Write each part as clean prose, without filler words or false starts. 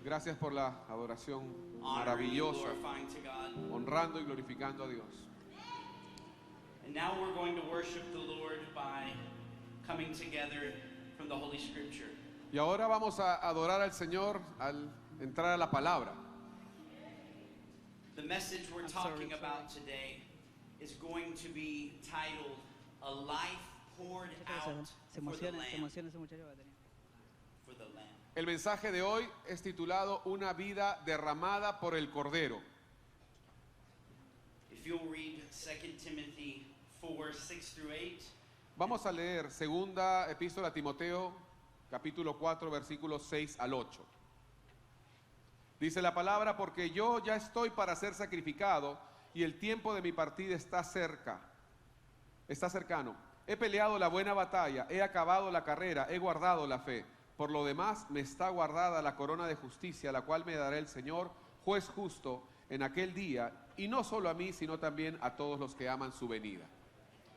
Gracias por la adoración honoring and maravillosa, glorifying to God. honrando y glorificando a Dios. And now we're going to worship the Lord by coming together from the Holy Scripture. Y ahora vamos a adorar al Señor al entrar a la palabra. The message we're talking about today is going to be titled, A Life Poured Out Se for the emociona Lamb. ese muchacho va a tener. For the Lamb. El mensaje de hoy es titulado Una vida derramada por el Cordero. If you'll read 2 Timothy 4, 6 through 8. Vamos a leer segunda epístola a Timoteo, capítulo 4, versículos 6 al 8. Dice la palabra, porque yo ya estoy para ser sacrificado y el tiempo de mi partida está cercano. He peleado la buena batalla, he acabado la carrera, he guardado la fe. Por lo demás me está guardada la corona de justicia, la cual me dará el Señor, juez justo, en aquel día, y no solo a mí, sino también a todos los que aman su venida.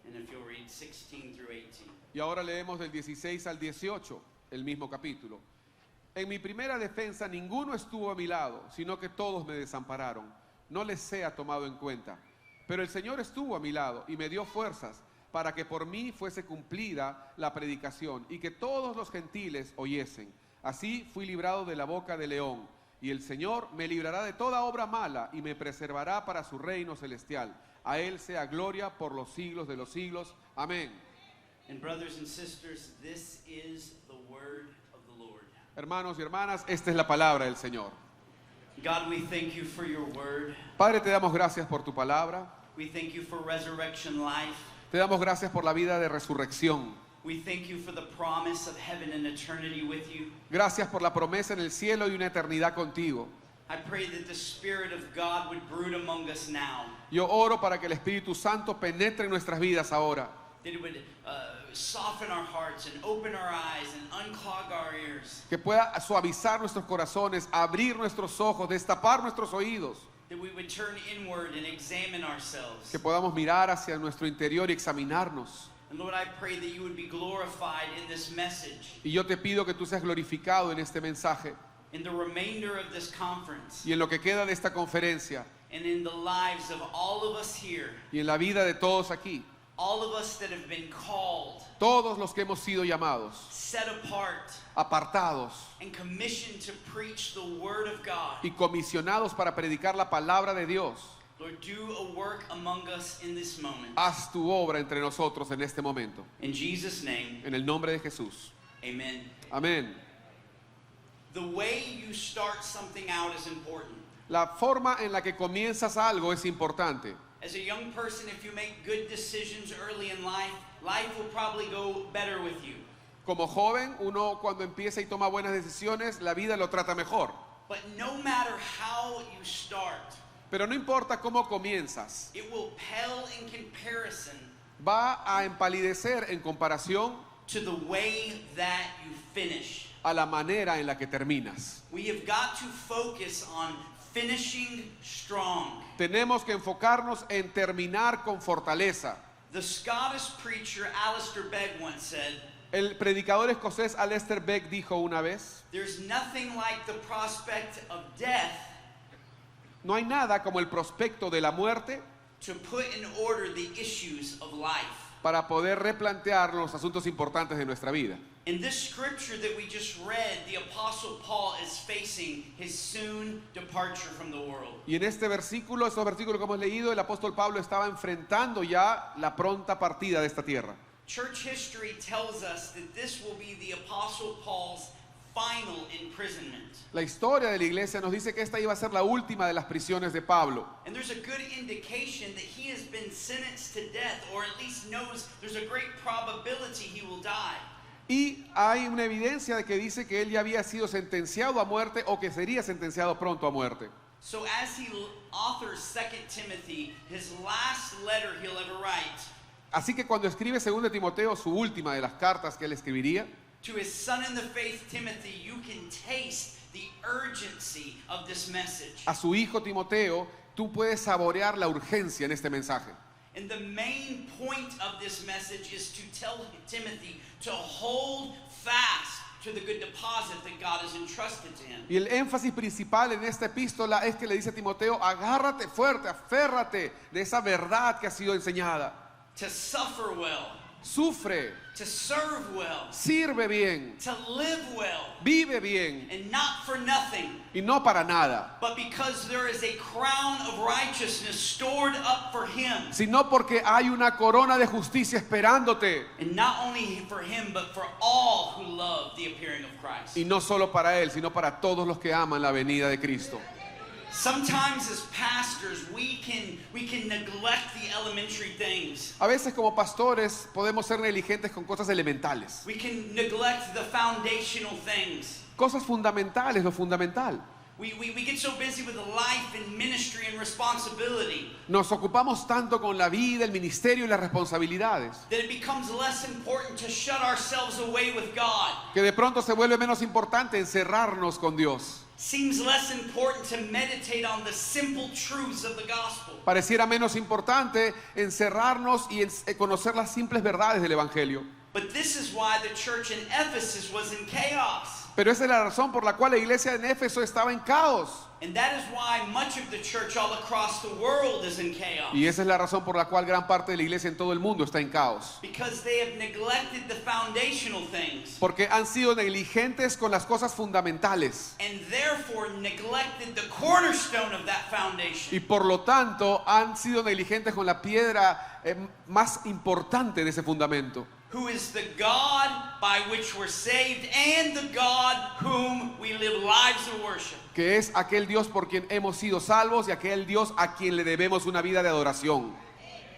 And if you'll read 16 through 18. Y ahora leemos del 16 al 18, el mismo capítulo. En mi primera defensa ninguno estuvo a mi lado, sino que todos me desampararon. No les sea tomado en cuenta. Pero el Señor estuvo a mi lado y me dio fuerzas para que por mí fuese cumplida la predicación y que todos los gentiles oyesen. Así fui librado de la boca del león. Y el Señor me librará de toda obra mala y me preservará para su reino celestial. A Él sea gloria por los siglos de los siglos. Amén. And brothers and sisters, this is the word of the Lord. Hermanos y hermanas, esta es la palabra del Señor. God, we thank you for your word. Padre, te damos gracias por tu palabra. We thank you for resurrection life. Te damos gracias por la vida de resurrección. We thank you for the promise of heaven and eternity with you. Gracias por la promesa en el cielo y una eternidad contigo. I pray that the Spirit of God would brood among us now. Yo oro para que el Espíritu Santo penetre en nuestras vidas ahora. That it would soften our hearts and open our eyes and unclog our ears. Que pueda suavizar nuestros corazones, abrir nuestros ojos, destapar nuestros oídos. That we would turn inward and examine ourselves. Que podamos mirar hacia nuestro interior y examinarnos. And Lord, I pray that you would be glorified in this message, Y yo te pido que tú seas glorificado en este mensaje in the remainder of this conference, y en lo que queda de esta conferencia and in the lives of all of us here, y en la vida de todos aquí. all of us that have been called, Todos los que hemos sido llamados, set apart, apartados and commissioned to preach the Word of God. y comisionados para predicar la palabra de Dios. Lord, do a work among us in this moment. Haz tu obra entre nosotros en este momento. In Jesus' name, En el nombre de Jesús. amen. Amén. The way you start something out is important. La forma en la que comienzas algo es importante. As a young person, if you make good decisions early in life, life will probably go better with you. Como joven, uno cuando empieza y toma buenas decisiones, la vida lo trata mejor. But no matter how you start, Pero no importa cómo comienzas, it will pale in comparison va a empalidecer en comparación to the way that you finish. a la manera en la que terminas. We have got to focus on finishing strong. Tenemos que enfocarnos en terminar con fortaleza. The Scottish preacher Alistair Begg once said, El predicador escocés Alistair Begg dijo una vez: "There's nothing like the prospect of death no hay nada como el prospecto de la muerte to put in order the issues of life." para poder replantear los asuntos importantes de nuestra vida. In this scripture that we just read, the Apostle Paul is facing his soon departure from the world. Y en estos versículos que hemos leído, el apóstol Pablo estaba enfrentando ya la pronta partida de esta tierra. Church history tells us that this will be the Apostle Paul's final imprisonment. La historia de la iglesia nos dice que esta iba a ser la última de las prisiones de Pablo. And there's a good indication that he has been sentenced to death, or at least knows there's a great probability he will die. Y hay una evidencia de que dice que él ya había sido sentenciado a muerte o que sería sentenciado pronto a muerte. So as he authors 2 Timothy, his last letter he'll ever write, Así que cuando escribe 2 Timoteo, su última de las cartas que él escribiría, to his son in the faith Timothy, you can taste the urgency of this message. a su hijo Timoteo, tú puedes saborear la urgencia en este mensaje. And the main point of this message is to tell Timothy to hold fast to the good deposit that God has entrusted to him. Y el énfasis principal en esta epístola es que le dice a Timoteo, agárrate fuerte, aférrate de esa verdad que ha sido enseñada. To suffer well, Sufre, to serve well, sirve bien, to live well, vive bien and not for nothing, y no para nada, but because there is a crown of righteousness stored up for him. sino porque hay una corona de justicia esperándote. And not only for him, but for all who love the appearing of Christ. Y no solo para él, sino para todos los que aman la venida de Cristo. Sometimes as pastors, we can neglect the elementary things. A veces como pastores podemos ser negligentes con cosas elementales, We can neglect the foundational things. cosas fundamentales, lo fundamental. We get so busy with life and ministry and responsibility Nos ocupamos tanto con la vida, el ministerio y las responsabilidades, that it becomes less important to shut ourselves away with God. que de pronto se vuelve menos importante encerrarnos con Dios. Seems less important to meditate on the simple truths of the gospel. Pareciera menos importante encerrarnos y conocer las simples verdades del Evangelio. But this is why the church in Ephesus was in chaos. Pero esa es la razón por la cual la iglesia en Éfeso estaba en caos. And that is why much of the church all across the world is in chaos. Y esa es la razón por la cual gran parte de la iglesia en todo el mundo está en caos. Because they have neglected the foundational things Porque han sido negligentes con las cosas fundamentales. and therefore neglected the cornerstone of that foundation, Y por lo tanto han sido negligentes con la piedra más importante de ese fundamento. who is the God by which we're saved and the God whom we live lives of worship. Que es aquel Dios por quien hemos sido salvos y aquel Dios a quien le debemos una vida de adoración.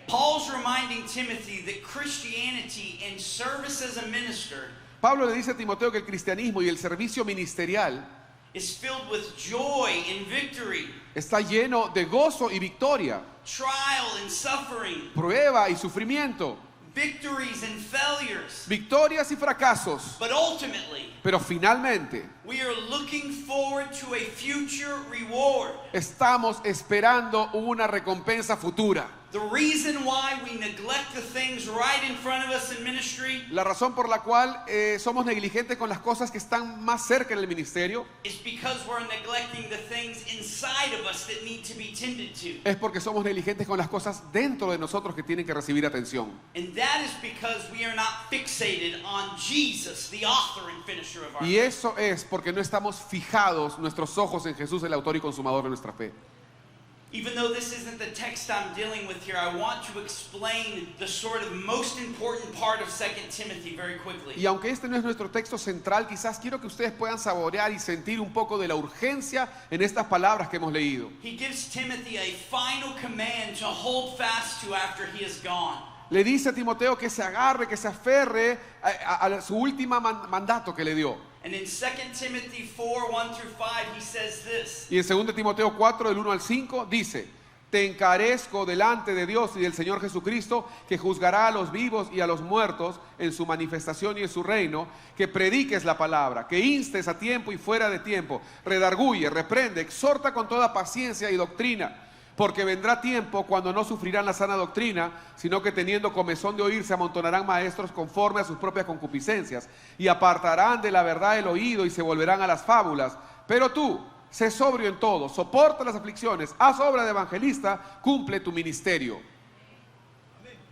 Paul's reminding Timothy that Christianity and service as a minister Pablo le dice a Timoteo que el cristianismo y el servicio ministerial is filled with joy and victory, está lleno de gozo y victoria, trial and suffering, prueba y sufrimiento, victories and failures. victorias y fracasos. But ultimately, Pero finalmente we are looking forward to a future reward. estamos esperando una recompensa futura. The reason why we neglect the things right in front of us in ministry La razón por la cual somos negligentes con las cosas que están más cerca en el ministerio is because we're neglecting the things inside of us that need to be tended to. es porque somos negligentes con las cosas dentro de nosotros que tienen que recibir atención. And that is because we are not fixated on Jesus, the author and finisher of our Y faith. eso es porque no estamos fijados nuestros ojos en Jesús, el autor y consumador de nuestra fe. Even though this isn't the text I'm dealing with here, I want to explain the sort of most important part of 2 Timothy very quickly. Y aunque este no es nuestro texto central, quizás quiero que ustedes puedan saborear y sentir un poco de la urgencia en estas palabras que hemos leído. He gives Timothy a final command to hold fast to after he is gone. Le dice a Timoteo que se agarre, que se aferre a su último mandato que le dio. And in 2 Timothy 4, 1 through 5, he says this. Y en 2 Timoteo 4, del 1 al 5, dice: Te encarezco delante de Dios y del Señor Jesucristo, que juzgará a los vivos y a los muertos en su manifestación y en su reino, que prediques la palabra, que instes a tiempo y fuera de tiempo, redarguye, reprende, exhorta con toda paciencia y doctrina. Porque vendrá tiempo cuando no sufrirán la sana doctrina, sino que teniendo comezón de oír se amontonarán maestros conforme a sus propias concupiscencias, y apartarán de la verdad el oído y se volverán a las fábulas. Pero tú, sé sobrio en todo, soporta las aflicciones, haz obra de evangelista, cumple tu ministerio.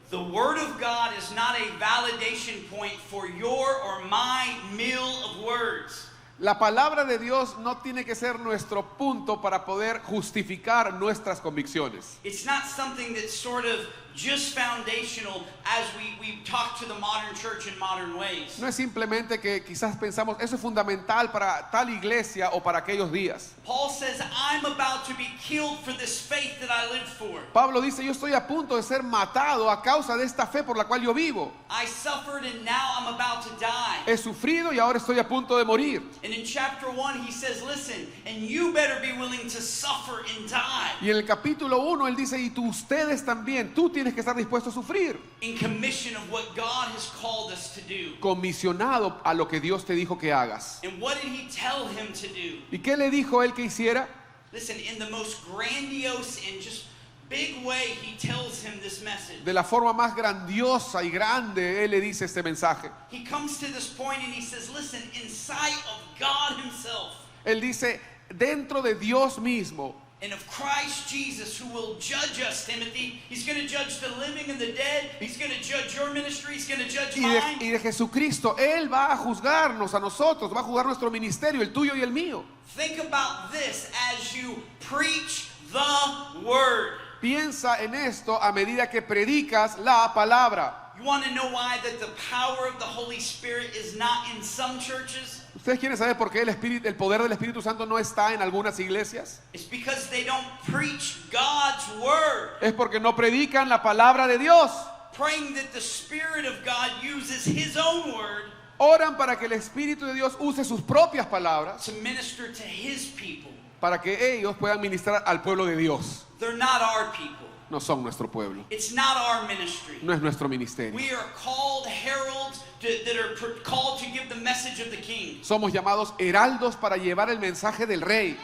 The Word of God is not a validation point for your or my meal of words. La palabra de Dios no tiene que ser nuestro punto para poder justificar nuestras convicciones. It's not something that's sort of just foundational as we talk to the modern church in modern ways. No es simplemente que quizás pensamos, eso es fundamental para tal iglesia o para aquellos días. Paul says, I'm about to be killed for this faith that I live for. Pablo dice, yo estoy a punto de ser matado a causa de esta fe por la cual yo vivo. I suffered and now I'm about to die. He sufrido y ahora estoy a punto de morir. And in chapter 1 he says, listen, and you better be willing to suffer and die. Y en el capítulo 1 él dice, y ustedes también, tú tienes que estar dispuesto a sufrir. In commission of what God has called us to do. Comisionado a lo que Dios te dijo que hagas. And what did he tell him to do? ¿Y qué le dijo él que hiciera? Listen, in the most grandiose and just big way, he tells him this message. De la forma más grandiosa y grande, Él le dice este mensaje. He comes to this point and he says, listen, in sight of God himself Él dice, dentro de Dios mismo and of Christ Jesus, who will judge us, Timothy. He's going to judge the living and the dead. He's going to judge your ministry. He's going to judge mine. y de Jesucristo, Él va a juzgarnos a nosotros, va a juzgar nuestro ministerio, el tuyo y el mío. Think about this as you preach the word. Piensa en esto a medida que predicas la palabra. You want to know why that the power of the Holy Spirit is not in some churches? ¿Ustedes quieren saber por qué el poder del Espíritu Santo no está en algunas iglesias? It's because they don't preach God's word. Es porque no predican la palabra de Dios. Praying that the Spirit of God uses His own word Oran para que el Espíritu de Dios use sus propias palabras to minister to His people. para que ellos puedan ministrar al pueblo de Dios. They're not our people. No son nuestro pueblo. It's not our ministry. No es nuestro ministerio. We are called heralds that are called to give the message of the king. Somos llamados heraldos para llevar el mensaje del rey.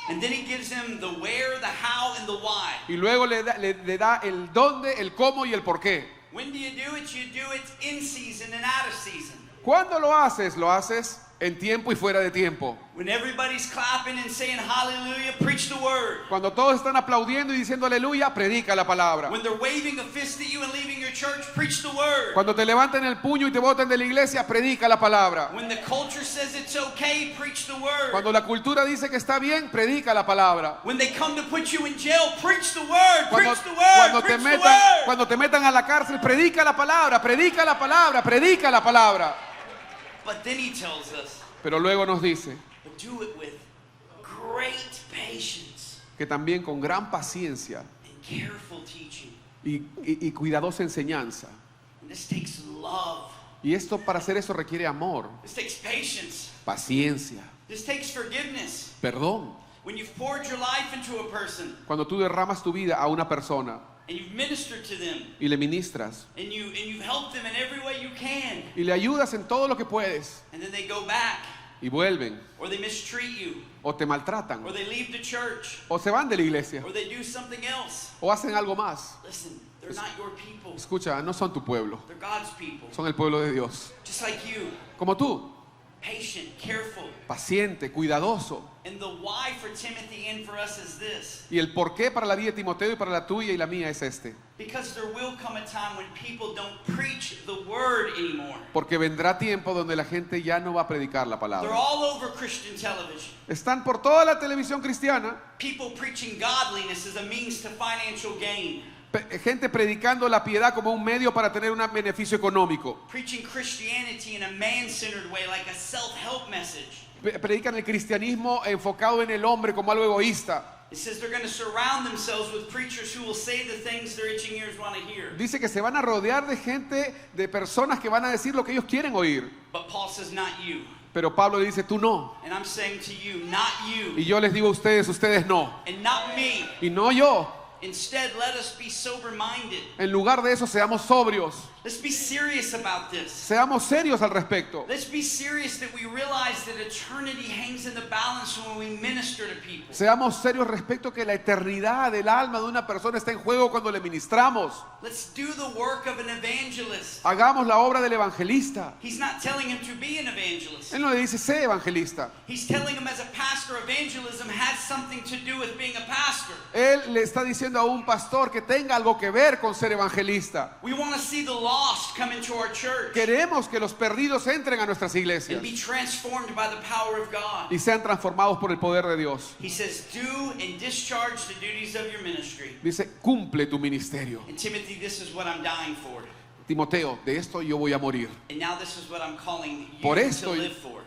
And then he gives him the where, the how, and the why. Y luego le da el dónde, el cómo y el por qué. When do you do it? You do it in season and out of season. ¿Cuándo lo haces? Lo haces en tiempo y fuera de tiempo. When everybody's clapping and saying hallelujah, preach the word. Cuando todos están aplaudiendo y diciendo aleluya, predica la palabra. When they're waving a fist at you and leaving your church, preach the word. Cuando te levanten el puño y te boten de la iglesia, predica la palabra. When the culture says it's okay, preach the word. Cuando la cultura dice que está bien, predica la palabra. When they come to put you in jail, preach the word, Cuando, preach the word, cuando, te preach the metan, word. cuando te metan a la cárcel, predica la palabra, predica la palabra, predica la palabra. But then he tells us, Pero luego nos dice but do it with great patience que también con gran paciencia and careful teaching. y cuidadosa enseñanza. And this takes love. Y esto, para hacer eso, requiere amor, This takes patience. paciencia, This takes forgiveness. perdón. When you've poured your life into a person Cuando tú derramas tu vida a una persona and you've ministered to them y le ministras and you've helped them in every way you can, y le ayudas en todo lo que puedes and then they go back y vuelven or they mistreat you o te maltratan or they leave the church o se van de la iglesia or they do something else, o hacen algo más. listen, they're not your people. Escucha, no son tu pueblo, They're God's people. son el pueblo de Dios. Just like you, Como tú, patient, careful. paciente, cuidadoso. And the why for Timothy and for us is this. Y el por qué para la vida de Timoteo y para la tuya y la mía es este. Because there will come a time when people don't preach the word anymore. Porque vendrá tiempo donde la gente ya no va a predicar la They're palabra. all over Christian television. Están por toda la televisión cristiana, People preaching godliness as a means to financial gain. gente predicando la piedad como un medio para tener un beneficio económico. Preaching Christianity in a man-centered way, like a self-help message. Predican el cristianismo enfocado en el hombre como algo egoísta. It says they're going to surround themselves with preachers who will say the things their itching ears want to hear. Dice que se van a rodear de gente, de personas que van a decir lo que ellos quieren oír. But Paul says, not you. Pero Pablo le dice, tú no. And I'm saying to you, not you. Y yo les digo a ustedes, ustedes no. And not me. Y no yo. Instead, let us be sober-minded. En lugar de eso, seamos sobrios. Let's be serious about this. Seamos serios al respecto. Let's be serious that we realize that eternity hangs in the balance when we minister to people. Seamos serios respecto que la eternidad del alma de una persona está en juego cuando le ministramos. Let's do the work of an evangelist. Hagamos la obra del evangelista. He's not telling him to be an evangelist. Él no le dice, sé evangelista. He's telling him as a pastor, evangelism has something to do with being a pastor. Él le está diciendo a un pastor que tenga algo que ver con ser evangelista. We want to see the lost come into our church Queremos que los perdidos entren a nuestras iglesias and be transformed by the power of God. y sean transformados por el poder de Dios. He says, do and discharge the duties of your ministry. Dice, cumple tu ministerio. And Timothy, this is what I'm dying for. Timoteo, de esto yo voy a morir. And now this is what I'm calling you Por to esto live for.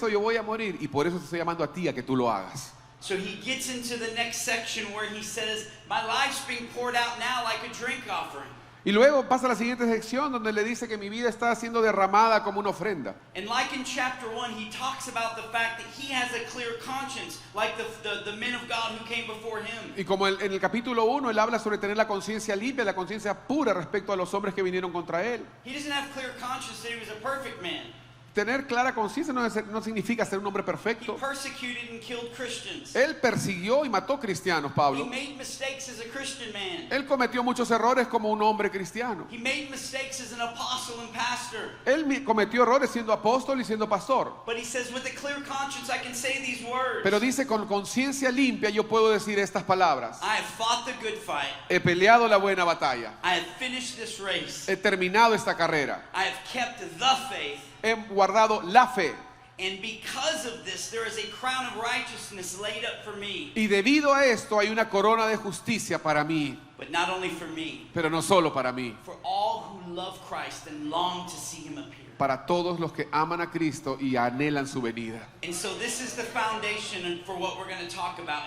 yo voy a morir y por eso te estoy llamando a ti a que tú lo hagas. So he gets into the next section where he says, my life's being poured out now like a drink offering. Y luego pasa a la siguiente sección donde le dice que mi vida está siendo derramada como una ofrenda. And like in chapter 1, he talks about the fact that he has a clear conscience, like the men of God who came before him. Y como en el capítulo 1 él habla sobre tener la conciencia limpia, la conciencia pura respecto a los hombres que vinieron contra él. He doesn't have clear conscience that he was a perfect man. Tener clara conciencia no significa ser un hombre He perfecto. persecuted and killed Christians. Él persiguió y mató cristianos, He Pablo. made mistakes as a Christian man. Él cometió muchos errores como un hombre cristiano. He made mistakes as an apostle and pastor. Él cometió errores siendo apóstol y siendo pastor. But he says, with a clear conscience, I can say these words. Pero dice, con conciencia limpia yo puedo decir estas palabras. I have fought the good fight. He peleado la buena batalla. I have finished this race. He terminado esta carrera. I have kept the faith. He guardado la fe. And because of this, there is a crown of righteousness laid up for me. Y debido a esto hay una corona de justicia para mí. But not only for me, Pero no solo para mí. for all who love Christ and long to see him appear. Para todos los que aman a Cristo y anhelan su venida. And so this is the foundation for what we're going to talk about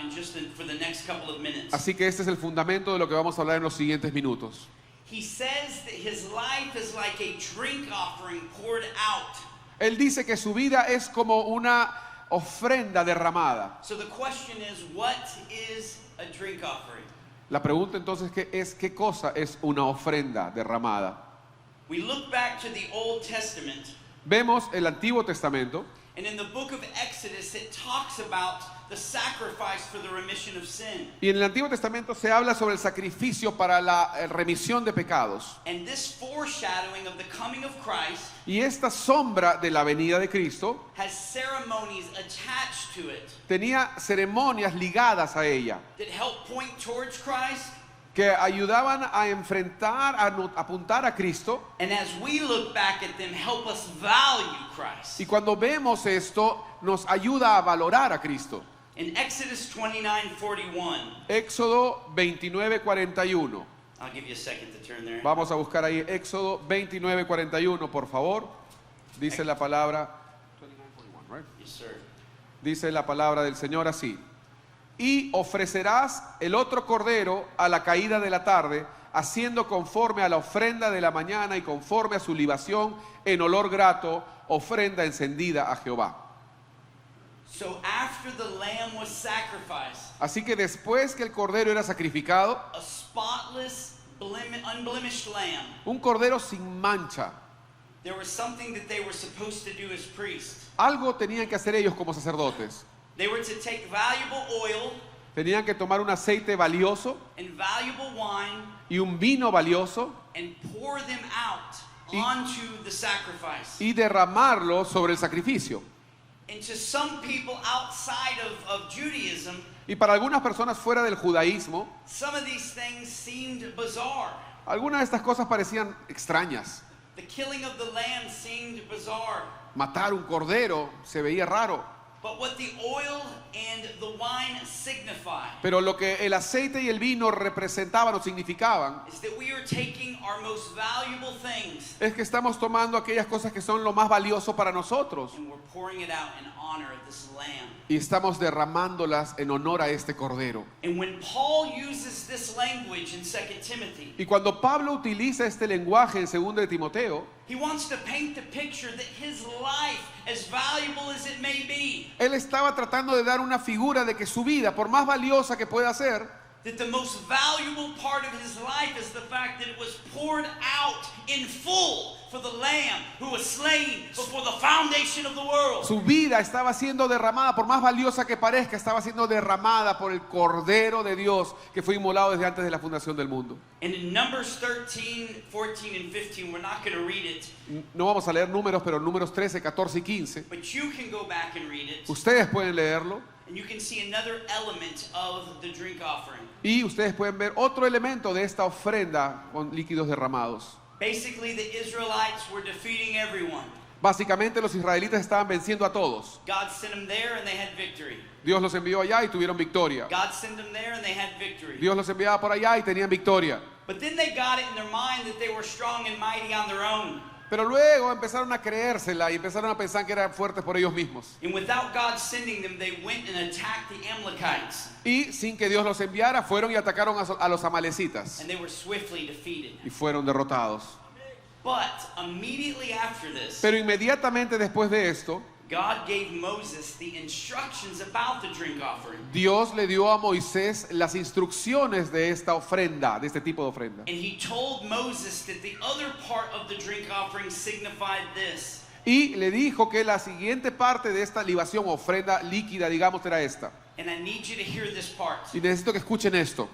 for the next couple of minutes. Así que este es el fundamento de lo que vamos a hablar en los siguientes minutos. He says that his life is like a drink offering poured out. Él dice que su vida es como una ofrenda derramada. So the question is, what is a drink offering? La pregunta entonces ¿qué cosa es una ofrenda derramada? We look back to the Old Testament, Vemos el Antiguo Testamento and in the book of Exodus it talks about the sacrifice for the remission of sin. y en el Antiguo Testamento se habla sobre el sacrificio para la remisión de pecados. And this foreshadowing of the coming of Christ Y esta sombra de la venida de Cristo has ceremonies attached to it tenía ceremonias ligadas a ella that help point towards Christ. que ayudaban a enfrentar, a apuntar a Cristo. And as we look back at them, help us value Christ. Y cuando vemos esto, nos ayuda a valorar a Cristo. In Exodus 29:41, Éxodo 29:41. I'll give you a second to turn there. Vamos a buscar ahí Éxodo 29:41, por favor. Dice la palabra. 29:41, right? Yes, sir. Dice la palabra del Señor así. Y ofrecerás el otro cordero a la caída de la tarde, haciendo conforme a la ofrenda de la mañana y conforme a su libación en olor grato, ofrenda encendida a Jehová. So after the lamb was sacrificed, Así que después que el cordero era sacrificado, a spotless, unblemished lamb, un cordero sin mancha, there was something that they were supposed to do as priests. algo tenían que hacer ellos como sacerdotes. They were to take valuable oil Tenían que tomar un aceite valioso and valuable wine y un vino valioso and pour them out Y- onto the sacrifice. y derramarlo sobre el sacrificio. And to some people outside of Judaism, Y para algunas personas fuera del judaísmo, some of these things seemed bizarre. algunas de estas cosas parecían extrañas. The killing of the lamb seemed bizarre. Matar un cordero se veía raro. But what the oil and the wine signify Pero lo que el aceite y el vino representaban o significaban is that we are taking our most valuable things es que estamos tomando aquellas cosas que son lo más valioso para nosotros and we're pouring it out in honor of this lamb. y estamos derramándolas en honor a este cordero. And when Paul uses this language in 2 Timothy, Y cuando Pablo utiliza este lenguaje en 2 de Timoteo, he wants to paint the picture that his life, as valuable as it may be, él estaba tratando de dar una figura de que su vida, por más valiosa que pueda ser, that the most valuable part of his life is the fact that it was poured out in full for the lamb who was slain before the foundation of the world. su vida estaba siendo derramada, por más valiosa que parezca, estaba siendo derramada por el Cordero de Dios que fue inmolado desde antes de la fundación del mundo. And in Numbers 13, 14, and 15, we're not going to read it, No vamos a leer números, pero números 13, 14 y 15. but you can go back and read it, Ustedes pueden leerlo and you can see another element of the drink offering. y ustedes pueden ver otro elemento de esta ofrenda con líquidos derramados. Basically, the Israelites were defeating everyone. Básicamente los israelitas estaban venciendo a todos. God sent them there and they had victory. Dios los envió allá y tuvieron victoria. God sent them there and they had victory. Dios los enviaba por allá y tenían victoria. But then they got it in their mind that they were strong and mighty on their own. Pero luego empezaron a creérsela y empezaron a pensar que eran fuertes por ellos mismos. And without God sending them, they went and attacked the Amalekites. Y sin que Dios los enviara, fueron y atacaron a los amalecitas. And they were swiftly defeated. Y fueron derrotados. But immediately after this, Pero inmediatamente después de esto, God gave Moses the instructions about the drink offering. Dios le dio a Moisés las instrucciones de esta ofrenda, de este tipo de ofrenda. And he told Moses that the other part of the drink offering signified this. Y le dijo que la siguiente parte de esta libación, ofrenda líquida, digamos, era esta. And I need you to hear this part. Y necesito que escuchen esto.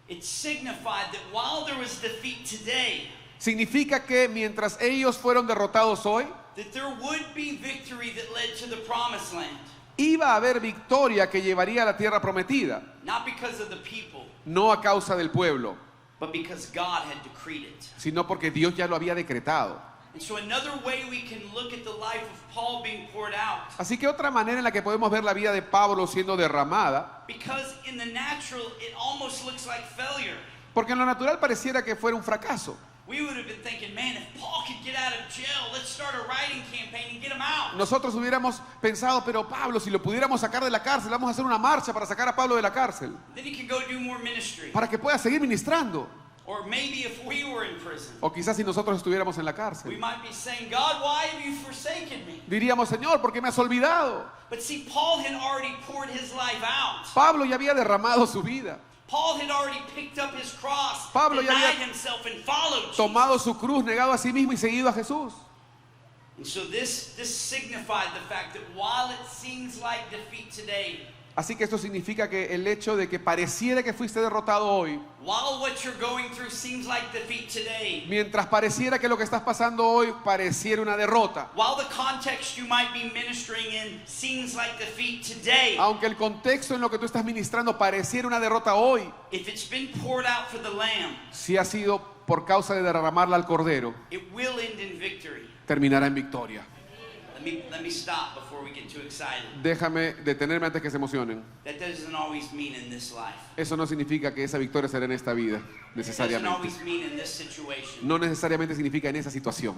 It signified that while there was defeat today, Significa que mientras ellos fueron derrotados hoy, that there would be victory that led to the promised land. iba a haber victoria que llevaría a la tierra prometida. Not because of the people, No a causa del pueblo, but because God had decreed it. sino porque Dios ya lo había decretado. And so another way we can look at the life of Paul being poured out, Así que otra manera en la que podemos ver la vida de Pablo siendo derramada, because in the natural it almost looks like failure. porque en lo natural pareciera que fuera un fracaso. We would have been thinking, man, if Paul could get out of jail, let's start a writing campaign and get him out. Nosotros hubiéramos pensado, pero Pablo, si lo pudiéramos sacar de la cárcel, vamos a hacer una marcha para sacar a Pablo de la cárcel, Then he could go do more ministry. para que pueda seguir ministrando. Or maybe if we were in prison, O quizás si nosotros estuviéramos en la we cárcel, might be saying, God, why have you forsaken me? diríamos, Señor, ¿por qué me has olvidado? But see, Paul had already poured his life out. Pablo ya había derramado su vida, Paul had already picked up his cross, Pablo ya denied había himself, and followed Jesus. tomado su cruz, negado a sí mismo y seguido a Jesús. And so this signified the fact that while it seems like defeat today, Así que esto significa que el hecho de que pareciera que fuiste derrotado hoy, while what you're going through seems like defeat today, mientras pareciera que lo que estás pasando hoy pareciera una derrota, while the context you might be ministering in seems like defeat today, aunque el contexto en lo que tú estás ministrando pareciera una derrota hoy, if it's been poured out for the Lamb, si ha sido por causa de derramarla al Cordero, it will end in victory. terminará en victoria. Let me stop before we get too excited. Déjame detenerme antes que se emocionen. That doesn't always mean in this life. Eso no significa que esa victoria será en esta vida, It doesn't necesariamente. always mean in this situation. No necesariamente significa en esa situación.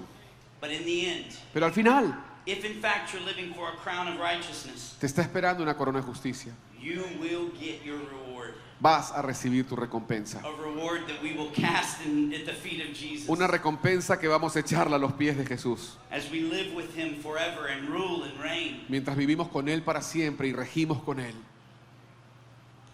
But in the end, Pero al final, if in fact you're living for a crown of righteousness, te está esperando una corona de justicia. you will get your reward. Vas a recibir tu recompensa. A reward that we will cast at the feet of Jesus. Una recompensa que vamos a echarla a los pies de Jesús. As we live with him forever and rule and reign. Mientras vivimos con Él para siempre y regimos con Él.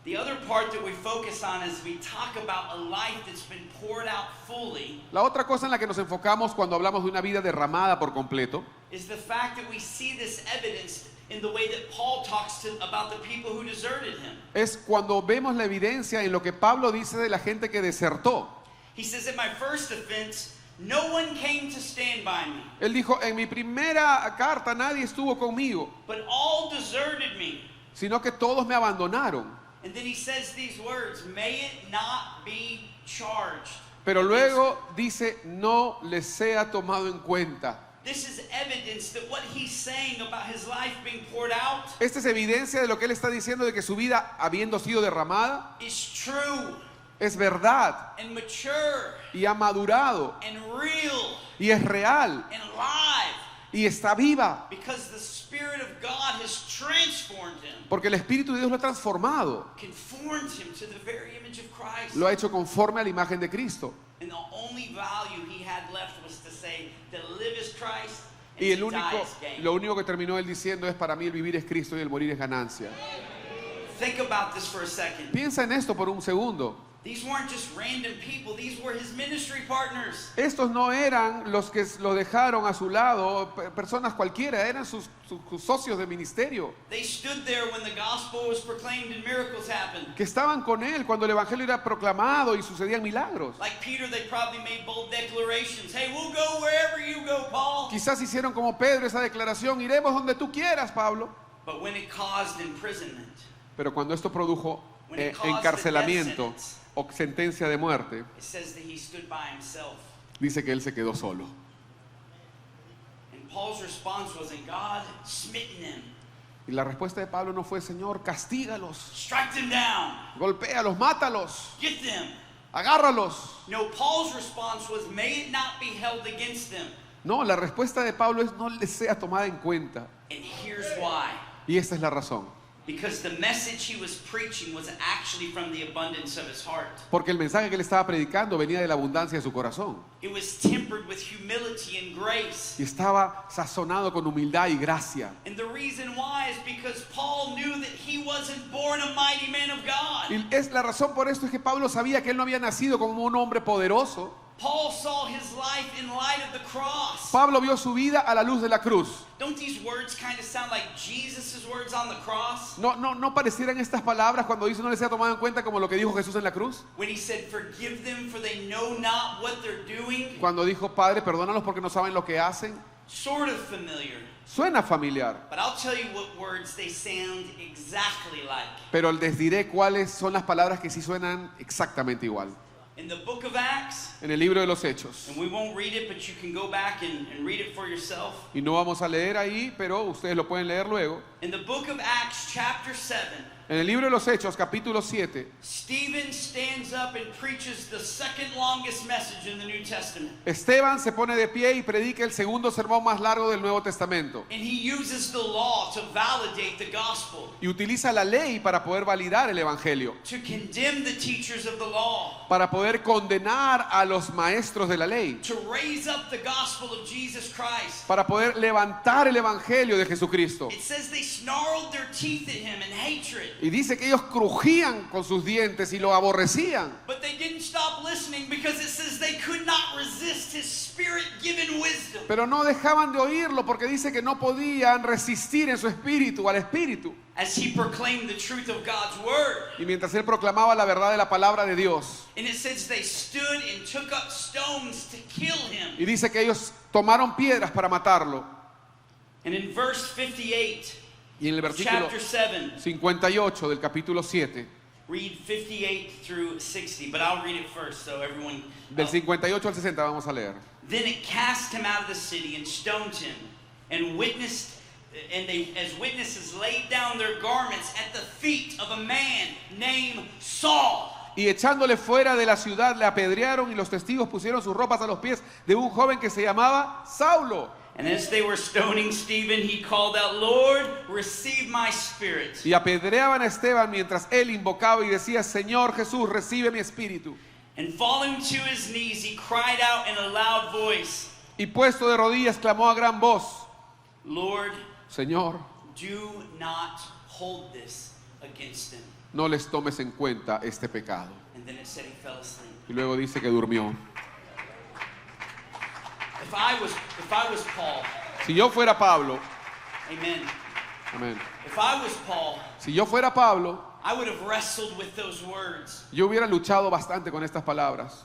The other part that we focus on as we talk about a life that's been poured out fully La otra cosa en la que nos enfocamos cuando hablamos de una vida derramada por completo is the fact that we see this evidence in the way that Paul talks about the people who deserted him. es cuando vemos la evidencia en lo que Pablo dice de la gente que desertó. He says, in my first offense, no one came to stand by me, Él dijo, en mi primera carta nadie estuvo conmigo, but all deserted me. sino que todos me abandonaron. And then he says these words, may it not be charged. Pero luego dice, no les sea tomado en cuenta. This is evidence that what he's saying about his life being poured out Esta es evidencia de lo que él está diciendo de que su vida, habiendo sido derramada, is true es verdad and mature y ha madurado and real y es real and alive y está viva. because the Spirit of God has transformed him, Porque el Espíritu de Dios lo ha transformado, conformed him to the very image of Christ. lo ha hecho conforme a la imagen de Cristo. And the only value he had left was to say, to live is Christ and Y to die is gain. lo único que terminó él diciendo es, para mí el vivir es Cristo y el morir es ganancia. Think about this for a second. Piensa en esto por un segundo. These weren't just random people, these were his ministry partners. Estos no eran los que lo dejaron a su lado, personas cualquiera, eran sus socios de ministerio, They stood there when the gospel was proclaimed and miracles happened. que estaban con él cuando el evangelio era proclamado y sucedían milagros. Like Peter, they probably made bold declarations. Hey, we'll go wherever you go, Paul. Quizás hicieron como Pedro esa declaración, iremos donde tú quieras, Pablo. But when it caused imprisonment, Pero cuando esto produjo when it caused the death encarcelamiento sentence, o sentencia de muerte, it says that he stood by himself. dice que él se quedó solo. And Paul's response wasn't, God, smitten them, Y la respuesta de Pablo no fue, Señor, castígalos, strike them down, golpéalos, mátalos, get them. agárralos. No, Paul's response was, may it not be held against them. No, la respuesta de Pablo es, no les sea tomada en cuenta. And here's why. Y esta es la razón. Because the message he was preaching was actually from the abundance of his heart. Porque el mensaje que él estaba predicando venía de la abundancia de su corazón. It was tempered with humility and grace. Y estaba sazonado con humildad y gracia. And the reason why is because Paul knew that he wasn't born a mighty man of God. Y es la razón por esto es que Pablo sabía que él no había nacido como un hombre poderoso. Paul saw his life in light of the cross. Pablo vio su vida a la luz de la cruz. Don't these words kind of sound like Jesus' words on the cross? No parecieran estas palabras cuando dice no les sea tomado en cuenta como lo que dijo Jesús en la cruz. When he said, "Forgive them, for they know not what they're doing." Cuando dijo, Padre, perdónalos porque no saben lo que hacen. Sort of familiar. Suena familiar. But I'll tell you what words they sound exactly like. Pero les diré cuáles son las palabras que sí suenan exactamente igual. In the book of Acts, En el libro de los Hechos. and we won't read it, but you can go back and read it for yourself. Y no vamos a leer ahí, pero ustedes lo pueden leer luego. In the book of Acts, chapter 7, En el libro de los Hechos, capítulo 7, Stephen stands up and preaches the second longest message in the New Testament. Esteban se pone de pie y predica el segundo sermón más largo del Nuevo Testamento. And he uses the law to validate the gospel, Y utiliza la ley para poder validar el Evangelio, to condemn the teachers of the law, para poder condenar a los maestros de la ley, to raise up the gospel of Jesus Christ. para poder levantar el Evangelio de Jesucristo. It says they snarled their teeth at him in hatred. Y dice que ellos crujían con sus dientes y lo aborrecían. But they didn't stop listening because it says they could not resist his spirit-given wisdom. Pero no dejaban de oírlo porque dice que no podían resistir en su espíritu al espíritu. As he proclaimed the truth of God's word. Y mientras él proclamaba la verdad de la palabra de Dios. And it says they stood and took up stones to kill him. Y dice que ellos tomaron piedras para matarlo. And in verse 58, Y en el versículo chapter 7, 58 del capítulo 7, read 58 through 60, but I'll read it first so everyone... del 58 al 60 vamos a leer. Then it cast him out of the city and stoned him, and they, as witnesses, laid down their garments at the feet of a man named Saul. Y echándole fuera de la ciudad le apedrearon y los testigos pusieron sus ropas a los pies de un joven que se llamaba Saulo. And as they were stoning Stephen, he called out, "Lord, receive my spirit." Y apedreaban a Esteban mientras él invocaba y decía, Señor Jesús, recibe mi espíritu. And falling to his knees, he cried out in a loud voice, Y puesto de rodillas clamó a gran voz, "Lord, Señor, do not hold this against them." no les tomes en cuenta este pecado. And then it said he fell asleep. Y luego dice que durmió. If I was Paul, Si yo fuera Pablo, amen. amén. If I was Paul, Si yo fuera Pablo, I would have wrestled with those words. yo hubiera luchado bastante con estas palabras.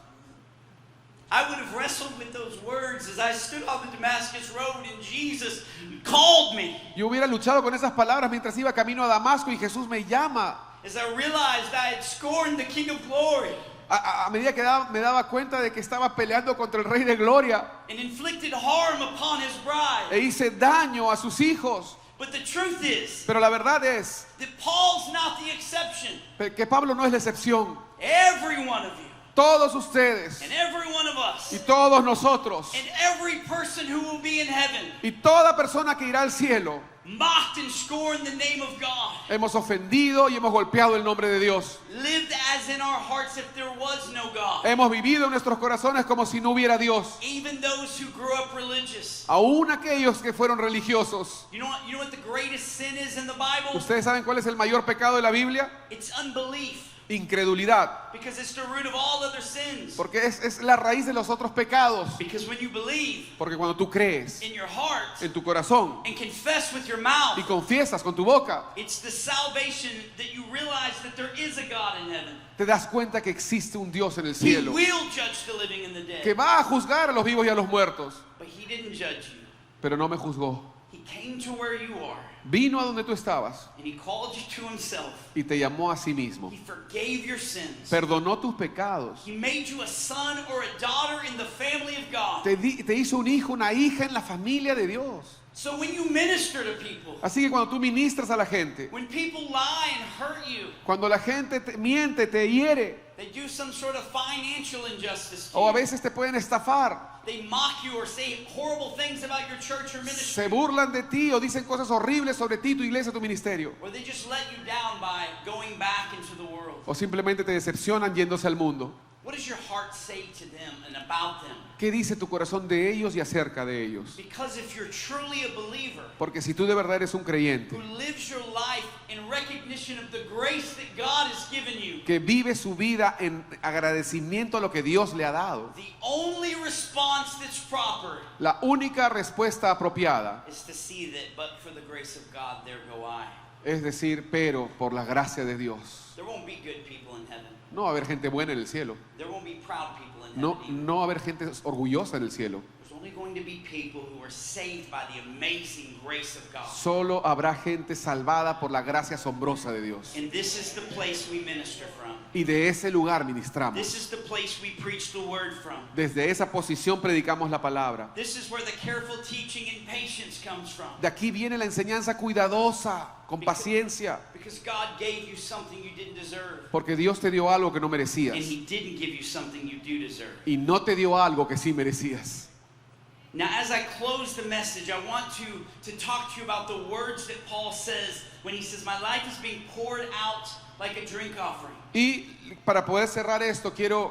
I would have wrestled with those words as I stood on the Damascus road and Jesus called me. Yo hubiera luchado con esas palabras mientras iba camino a Damasco y Jesús me llama. As I realized I had scorned the King of Glory A medida que me daba cuenta de que estaba peleando contra el Rey de Gloria and inflicted harm upon his bride. e hice daño a sus hijos. But the truth is Pero la verdad es that Paul's not the exception. que Pablo no es la excepción. Every one of you Todos ustedes and every one of y us todos nosotros and every person who will be in heaven y toda persona que irá al cielo mocked and scorned the name of God. hemos ofendido y hemos golpeado el nombre de Dios. Lived as in our hearts if there was no God. Hemos vivido en nuestros corazones como si no hubiera Dios. Even those who grew up religious. Aún aquellos que fueron religiosos. You know what the greatest sin is in the Bible? ¿Ustedes saben cuál es el mayor pecado de la Biblia? It's unbelief. Incredulidad. Because it's the root of all other sins. Porque es la raíz de los otros pecados. Because when you believe Porque cuando tú crees in your heart en tu corazón and confess with your mouth, y confiesas con tu boca, it's the salvation that you realize that there is a God in heaven. te das cuenta que existe un Dios en el He cielo will judge the living and the que dead. va a juzgar a los vivos y a los muertos. But he didn't judge you. Pero no me juzgó. He came to where you are Vino a donde tú estabas and he called you to himself. y te llamó a sí mismo. He forgave your sins. Perdonó tus pecados. He made you a son or a daughter in the family of God. Te hizo un hijo, una hija en la familia de Dios. So when you minister to people, Así que cuando tú ministras a la gente, when people lie and hurt you, cuando la gente te miente, te hiere, they do some sort of financial injustice to o a you. veces te pueden estafar, They mock you or say horrible things about your church or ministry. se burlan de ti o dicen cosas horribles sobre ti, tu iglesia, tu ministerio, Or they just let you down by going back into the world. o simplemente te decepcionan yéndose al mundo. What does your heart say to them and about them? ¿Qué dice tu corazón de ellos y acerca de ellos? Because if you're truly a believer Porque si tú de verdad eres un creyente who lives your life in recognition appreciation of the grace that God has given you, que vive su vida en agradecimiento a lo que Dios le ha dado, the only response that's proper la única respuesta apropiada is to see that, but for the grace of God, there go I. es decir, pero por la gracia de Dios. There won't be good people in heaven. No va a haber gente buena en el cielo. There won't be proud people in No, heaven. either. no va a haber gente orgullosa en el cielo. There's only going to be people who are saved by the amazing grace of God. Solo habrá gente salvada por la gracia asombrosa de Dios. And this is the place we minister from. Y de ese lugar This ministramos. is the place we preach the word from. Desde esa posición predicamos la palabra. This is where the careful teaching and patience comes from. De aquí viene la enseñanza cuidadosa, con paciencia, Because God gave you something you didn't deserve. porque Dios te dio algo que no And merecías He didn't give you something you do deserve. y no te dio algo que sí merecías. Now, as I close the message, I want to talk to you about the words that Paul says when he says, my life is being poured out like a drink offering. Y para poder cerrar esto, quiero,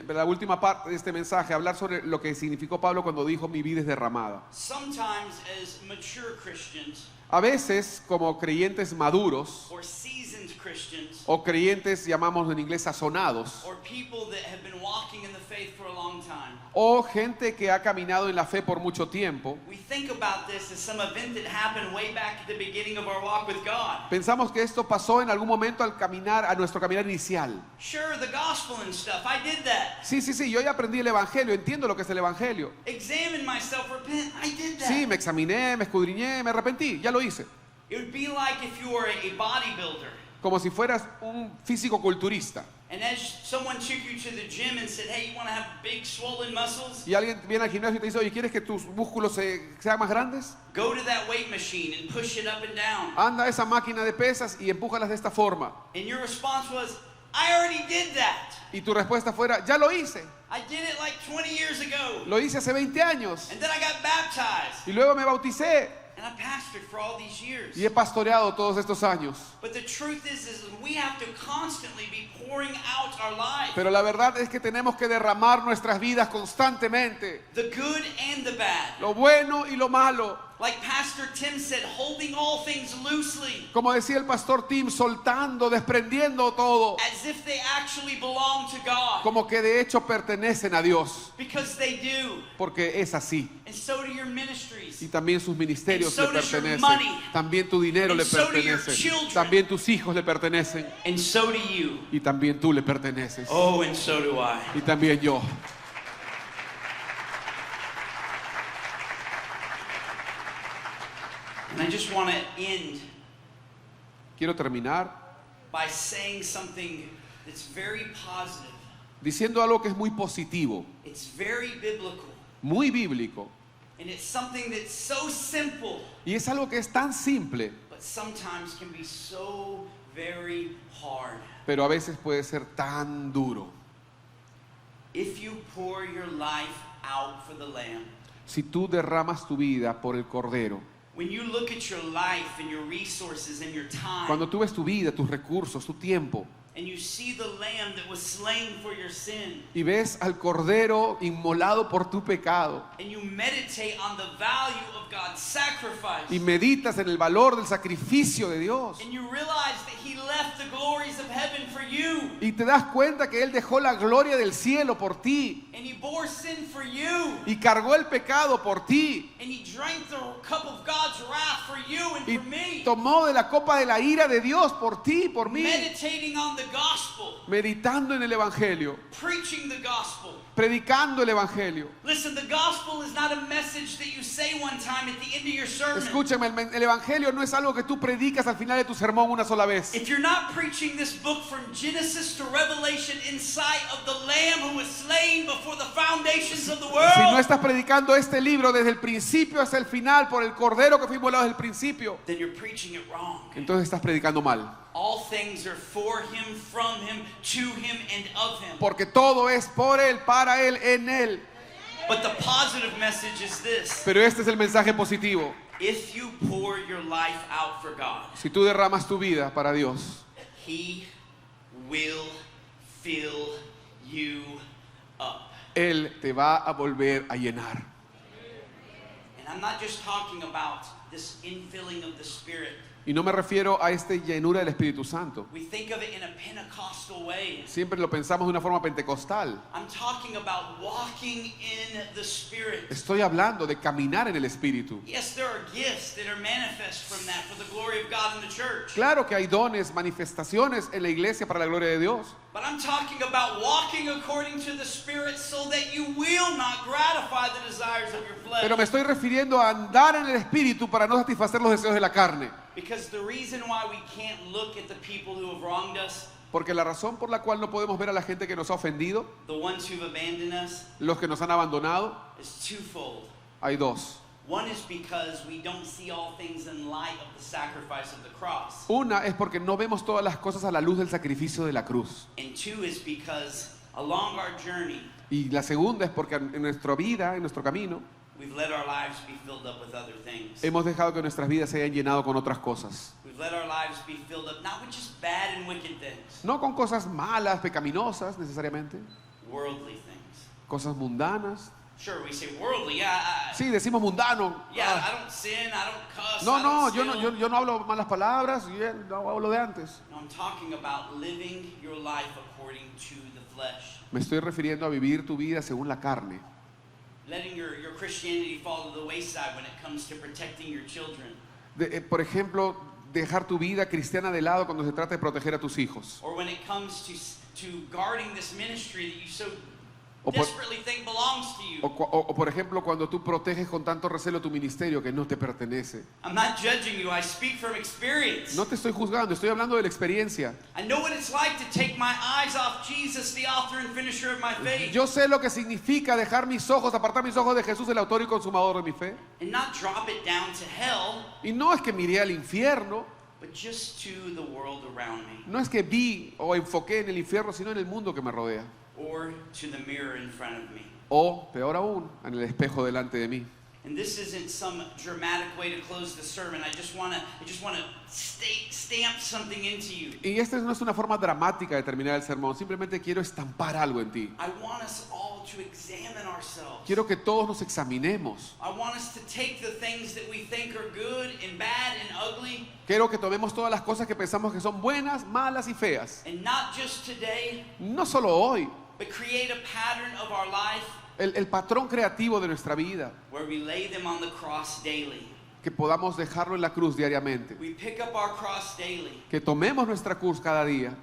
la última parte de este mensaje, hablar sobre lo que significó Pablo cuando dijo mi vida es derramada. Sometimes as mature Christians A veces, como creyentes maduros or seasoned Christians o creyentes, llamamos en inglés sazonados, or people that have been walking in the faith for a long time, o gente que ha caminado en la fe por mucho tiempo, we think about this as some event that happened way back at the beginning of our walk with God. pensamos que esto pasó en algún momento al caminar, a nuestro caminar inicial. Sure, the gospel and stuff, I did that. Sí, yo ya aprendí el evangelio, entiendo lo que es el evangelio. Examine myself, repent, I did that. Sí, me examiné, me escudriñé, me arrepentí, ya lo hice. It would be like if you were a bodybuilder Como si fueras un físico culturista and as someone took you to the gym and said, hey, you want to have big swollen muscles? y alguien viene al gimnasio y te dice, oye, ¿quieres que tus músculos sean más grandes? Go to that weight machine and push it up and down. Anda a esa máquina de pesas y empújalas de esta forma. And your response was, I already did that. Y tu respuesta fuera, ya lo hice, I did it like 20 years ago. lo hice hace 20 años And then I got baptized. y luego me bauticé And I pastored for all these years. y he pastoreado todos estos años. But the truth is we have to constantly be pouring out our life. Pero la verdad es que tenemos que derramar nuestras vidas constantemente, The good and the bad. lo bueno y lo malo. Like Pastor Tim said, holding all things loosely. Como decía el pastor Tim, soltando, desprendiendo todo, As if they actually belong to God. como que de hecho pertenecen a Dios, Because they do. porque es así. And so do your ministries. Y también sus ministerios And so le does your pertenecen. money. También tu dinero And le so do your pertenece. children. También tus hijos le pertenecen. And so do you. Y también tú le perteneces. Oh, and so do I. Y también yo. And I just want to end Quiero terminar by saying something that's very positive. diciendo algo que es muy positivo, It's very biblical. muy bíblico. And it's something that's so simple, Y es algo que es tan simple, but sometimes can be so very hard. pero a veces puede ser tan duro. If you pour your life out for the Lamb, Si tú derramas tu vida por el Cordero, when you look at your life and your resources and your time, cuando tú ves tu vida, tus recursos, tu tiempo, and you see the Lamb that was slain for your sin, y ves al Cordero inmolado por tu pecado, and you meditate on the value of God's sacrifice, y meditas en el valor del sacrificio de Dios, and you realize that He left the glories of heaven for you, y te das cuenta que Él dejó la gloria del cielo por ti, and He bore sin for you, y cargó el pecado por ti, and He drank the cup of God's wrath for you and y for me, tomó de la copa de la ira de Dios por ti, por mí, meditating on the gospel, meditando en el Evangelio, preaching the gospel. predicando el Evangelio. Listen, the gospel is not a message that you say one time at the end of your sermon. Escúchame, el Evangelio no es algo que tú predicas al final de tu sermón una sola vez. If you're not preaching this book from Genesis to Revelation in sight of the Lamb who was slain before the foundations of the Si no world, estás predicando este libro desde el principio hasta el final por el Cordero que fue inmolado desde el principio, then you're preaching it wrong. entonces estás predicando mal. All things are for Him, from Him, to Him, and of Him. Porque todo es por Él, para Él, en Él. But the positive message is this. Pero este es el mensaje positivo. If you pour your life out for God, Si tú derramas tu vida para Dios, He will fill you up. Él te va a volver a llenar. And I'm not just talking about this infilling of the Spirit. Y no me refiero a esta llenura del Espíritu Santo. We think of it in a Pentecostal way. Siempre lo pensamos de una forma pentecostal. I'm talking about walking in the Spirit. Estoy hablando de caminar en el Espíritu. Yes, there are gifts that are manifest from that for the glory of God in the church. Claro que hay dones, manifestaciones en la iglesia para la gloria de Dios. But I'm talking about walking according to the Spirit so that you will not gratify the desires of your flesh. Pero me estoy refiriendo a andar en el Espíritu para no satisfacer los deseos de la carne. Because the reason why we can't look at the people who have wronged us, Porque la razón por la cual no podemos ver a la gente que nos ha ofendido, the ones who've abandoned us, los que nos han abandonado, is twofold. hay dos. One is because we don't see all things in light of the sacrifice of the cross. Una es porque no vemos todas las cosas a la luz del sacrificio de la cruz. And two is because along our journey, Y la segunda es porque en nuestra vida, en nuestro camino, we've let our lives be filled up with other things. hemos dejado que nuestras vidas se hayan llenado con otras cosas. We've let our lives be filled up not with just bad and wicked things, No con cosas malas, pecaminosas necesariamente, worldly things. cosas mundanas. Sure, we say worldly, yeah, Sí, decimos mundano. yeah, Ah, I don't sin, I don't cuss, no, I no, don't yo no, steal. yo no hablo malas palabras, no hablo de antes. No, I'm talking about living your life according to the flesh. Me estoy refiriendo a vivir tu vida según la carne. Letting your Christianity fall to the wayside when it comes to protecting your children. Por ejemplo, dejar tu vida cristiana de lado cuando se trata de proteger a tus hijos. Or when it comes to guarding this ministry that you so O por, desperately think belongs to you. o por ejemplo, cuando tú proteges con tanto recelo tu ministerio que no te pertenece. I'm not judging you, I speak from experience. No te estoy juzgando, estoy hablando de la experiencia. I know what it's like to take my eyes off Jesus, the author and finisher of my faith, Yo sé lo que significa dejar mis ojos, apartar mis ojos de Jesús, el autor y consumador de mi fe. and not drop it down to hell, Y no es que miré al infierno, but just to the world around me, no es que vi o enfoqué en el infierno, sino en el mundo que me rodea. or to the mirror in front of me. O, peor aún, en el espejo delante de mí. And this isn't some dramatic way to close the sermon. I just want to stamp something into you. Y esta no es una forma dramática de terminar el sermón, simplemente quiero estampar algo en ti. I want us all to examine ourselves. Quiero que todos nos examinemos. I want us to take the things that we think are good and bad and ugly, Quiero que tomemos todas las cosas que pensamos que son buenas, malas y feas. and not just today, No solo hoy, but create a pattern of our life el patrón creativo de nuestra vida, where we lay them on the cross daily. que podamos dejarlo en la cruz diariamente. We pick up our cross daily. Que tomemos nuestra cruz cada día.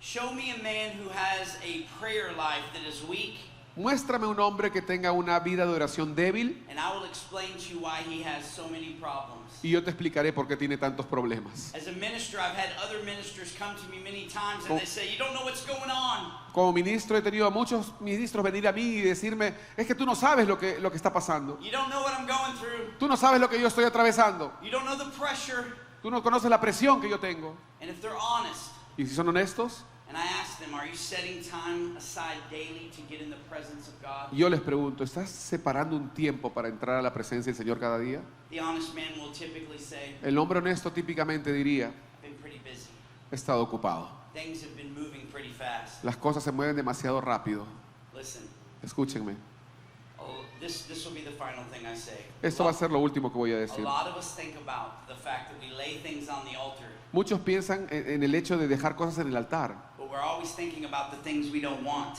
Show me a man who has a prayer life that is weak, Muéstrame un hombre que tenga una vida de oración débil and I will explain to you why he has so many problems. y yo te explicaré por qué tiene tantos problemas. As a minister, I've had other ministers come to me many times and they say, you don't know what's going on. Como ministro he tenido a muchos ministros venir a mí y decirme, es que tú no sabes lo que está pasando. You don't know what I'm going through. Tú no sabes lo que yo estoy atravesando. You don't know the pressure. Tú no conoces la presión que yo tengo. And if they're honest, Y si son honestos, and I ask them, are you setting time aside daily to get in the presence of God? yo les pregunto, ¿estás separando un tiempo para entrar a la presencia del Señor cada día? The honest man will typically say, El hombre honesto típicamente diría, I've been pretty busy. he estado ocupado. Things have been moving pretty fast. Las cosas se mueven demasiado rápido. Listen, Escúchenme. this will be the final thing I say. Esto va a ser lo último que voy a A decir. lot of us think about the fact that we lay things on the altar, Muchos piensan en el hecho de dejar cosas en el altar. but we're always thinking about the things we don't want.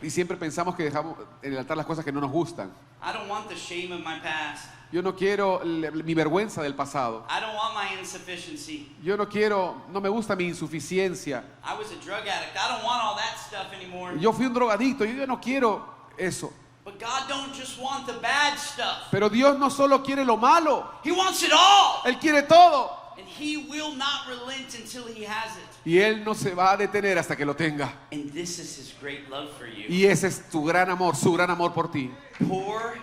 Y siempre pensamos que dejamos en el altar las cosas que no nos gustan. I don't want the shame of my past. Yo no quiero mi vergüenza del pasado. I don't want my insufficiency. Yo no me gusta mi insuficiencia. I was a drug addict. I don't want all that stuff anymore. Yo fui un drogadicto, yo no quiero eso. But God don't just want the bad stuff. Pero Dios no solo quiere lo malo, He wants it all. Él quiere todo. And He will not relent until He has it. Y Él no se va a detener hasta que lo tenga. And this is His great love for you. Y ese es tu gran amor, su gran amor por ti. Pour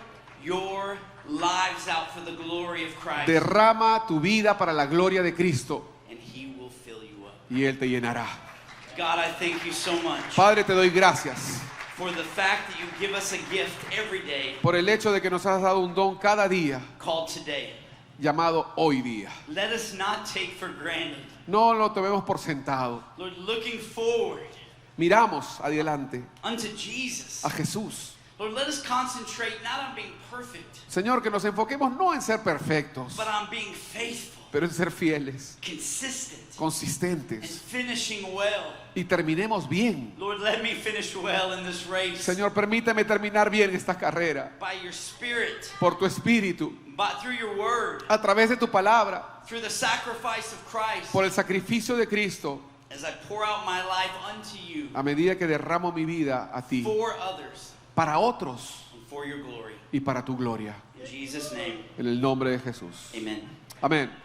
your lives out for the glory of Christ. Derrama tu vida para la gloria de Cristo And He will fill you up. y Él te llenará. God, I thank you so much Padre, te doy gracias for the fact that you give us a gift every day por el hecho de que nos has dado un don cada día called today. llamado hoy día. Let us not take for granted. No lo tomemos por sentado. Lord, looking forward Miramos adelante unto Jesus, a Jesús, Lord, let us concentrate not on being perfect, Señor, que nos enfoquemos no en ser perfectos, but on being faithful, pero en ser fieles, consistent, and consistentes, finishing well. y terminemos bien. Lord, let me finish well in this race. Señor, permíteme terminar bien esta carrera By your Spirit, por tu Espíritu, through your word, a través de tu palabra, through the sacrifice of Christ, por el sacrificio de Cristo, as I pour out my life unto you, a medida que derramo mi vida a ti, for others, para otros and for your glory. y para tu gloria. In Jesus' name, En el nombre de Jesús. amen. Amén.